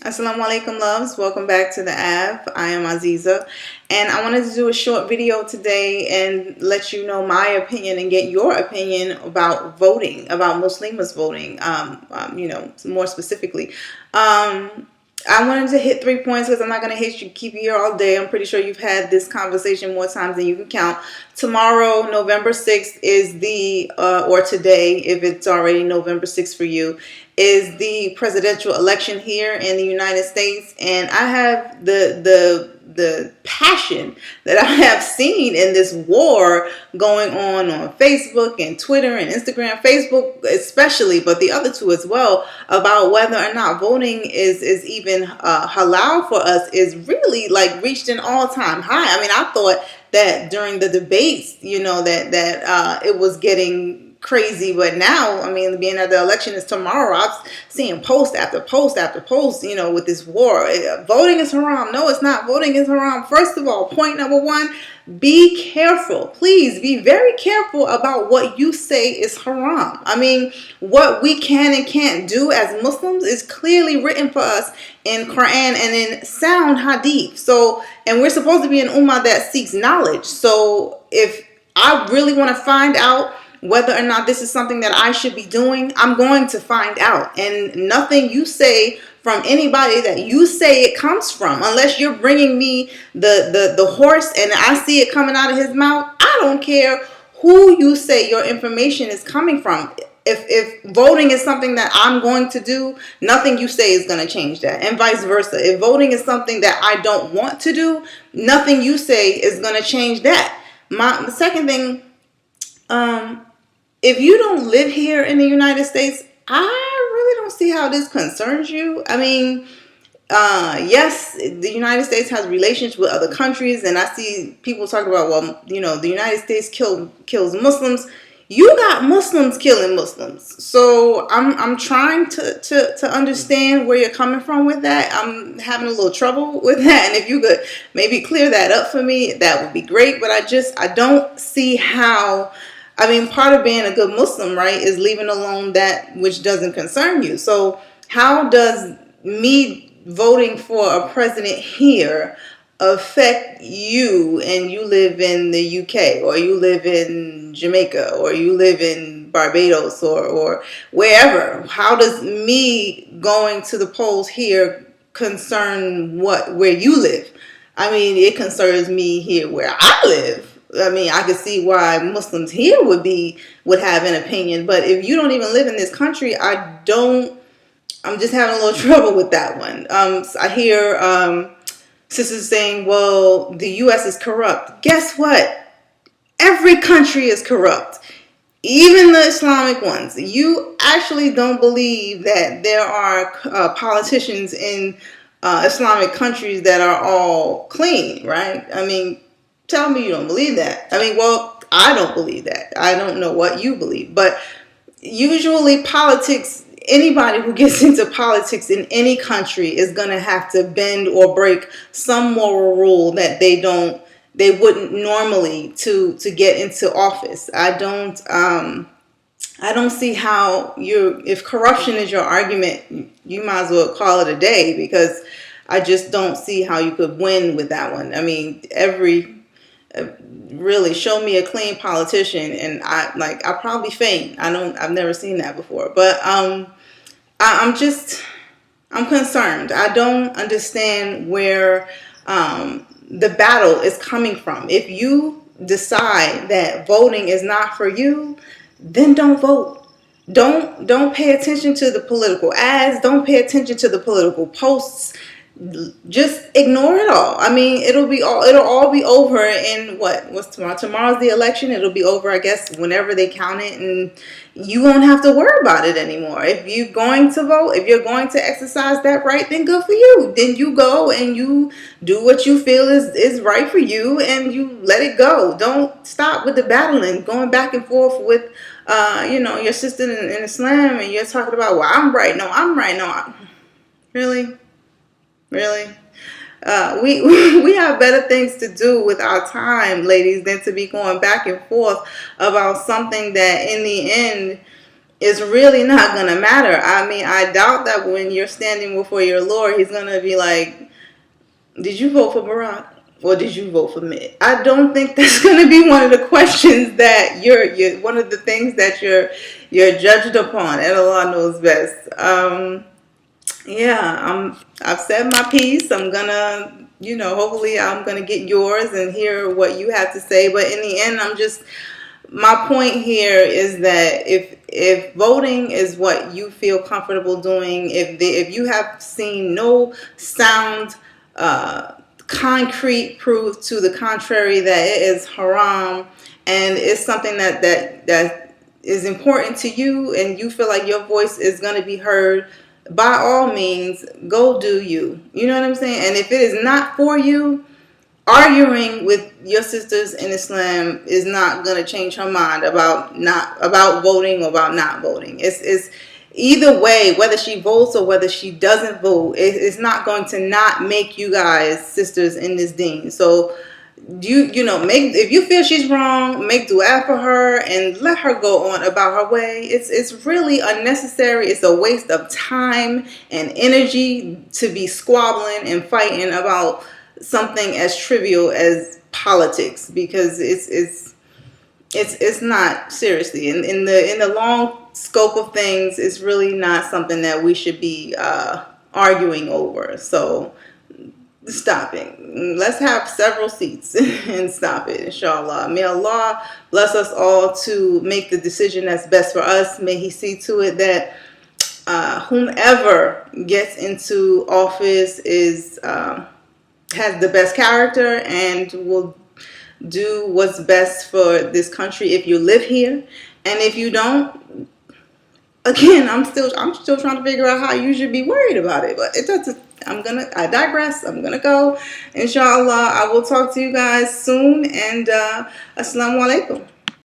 AsSalaamuAlaikum, loves. Welcome back to the app. I am Azizah, and I wanted to do a short video today and let you know my opinion and get your opinion about voting, about Muslims voting. More specifically. I wanted to hit 3 points because I'm not going to keep you here all day. I'm pretty sure you've had this conversation more times than you can count. Tomorrow, November 6th, is or today, if it's already November 6th for you, is the presidential election here in the United States. And I have the passion that I have seen in this war going on Facebook and Twitter and Instagram, Facebook especially, but the other two as well, about whether or not voting is even halal for us, is really like reached an all-time high. I mean, I thought that during the debates, that it was getting crazy, but now, I mean, being that the election is tomorrow, I've seen post after post after post, with this war. Voting is haram. No, it's not. Voting is haram. First of all, point number one, be careful. Please be very careful about what you say is haram. I mean, what we can and can't do as Muslims is clearly written for us in Quran and in sound hadith. So, and we're supposed to be an ummah that seeks knowledge. So if I really want to find out whether or not this is something that I should be doing, I'm going to find out. And nothing you say from anybody that you say it comes from, unless you're bringing me the horse and I see it coming out of his mouth, I don't care who you say your information is coming from. If voting is something that I'm going to do, nothing you say is going to change that, and vice versa. If voting is something that I don't want to do, nothing you say is going to change that. The second thing, if you don't live here in the United States, I really don't see how this concerns you. I mean, yes, the United States has relations with other countries, and I see people talk about, well, the United States kills Muslims. You got Muslims killing Muslims. So I'm trying to understand where you're coming from with that. I'm having a little trouble with that, and if you could maybe clear that up for me, that would be great. But I don't see how. I mean, part of being a good Muslim, right, is leaving alone that which doesn't concern you. So how does me voting for a president here affect you, and you live in the UK, or you live in Jamaica, or you live in Barbados, or wherever? How does me going to the polls here concern where you live? I mean, it concerns me here where I live. I mean, I could see why Muslims here would have an opinion, but if you don't even live in this country, I'm just having a little trouble with that one. I hear sisters saying, well, the U.S. is corrupt. Guess what? Every country is corrupt, even the Islamic ones. You actually don't believe that there are politicians in Islamic countries that are all clean, right? I mean, tell me you don't believe that. I mean, well, I don't believe that. I don't know what you believe. But usually politics, anybody who gets into politics in any country is going to have to bend or break some moral rule that they wouldn't normally to get into office. I don't see how if corruption is your argument, you might as well call it a day, because I just don't see how you could win with that one. I mean, really show me a clean politician and I'll probably faint. I've never seen that before, but I'm concerned. I don't understand where the battle is coming from. If you decide that voting is not for you, then don't vote. Don't pay attention to the political ads. Don't pay attention to the political posts. Just ignore it all. I mean, it'll all be over in what's tomorrow? Tomorrow's the election. It'll be over, I guess, whenever they count it, and you won't have to worry about it anymore. If you're going to vote, if you're going to exercise that right, then good for you. Then you go and you do what you feel is right for you, and you let it go. Don't stop with the battling, going back and forth with your sister in Islam, and you're talking about, well, I'm right. No, I'm right. No, really. Really? We have better things to do with our time, ladies, than to be going back and forth about something that in the end it's really not going to matter. I mean, I doubt that when you're standing before your Lord, he's going to be like, did you vote for Barack? Or did you vote for me? I don't think that's going to be one of the questions that you're one of the things that you're judged upon. And Allah knows best. Yeah, I've said my piece. I'm gonna, hopefully I'm gonna get yours and hear what you have to say. But in the end, my point here is that if voting is what you feel comfortable doing, if you have seen no sound, concrete proof to the contrary that it is haram, and it's something that is important to you, and you feel like your voice is going to be heard, by all means, go do you. You know what I'm saying? And if it is not for you, arguing with your sisters in Islam is not going to change her mind about voting or about not voting. It's either way, whether she votes or whether she doesn't vote, it's not going to not make you guys sisters in this deen. So make, if you feel she's wrong, make dua for her and let her go on about her way. It's really unnecessary. It's a waste of time and energy to be squabbling and fighting about something as trivial as politics, because it's not, seriously, in the long scope of things, it's really not something that we should be arguing over. So stop it. Let's have several seats and stop it, inshallah. May Allah bless us all to make the decision that's best for us. May he see to it that whomever gets into office has the best character and will do what's best for this country if you live here. And if you don't, again, I'm still trying to figure out how you should be worried about it. But it doesn't. I digress. I'm gonna go. Inshallah, I will talk to you guys soon, and Assalamu Alaikum.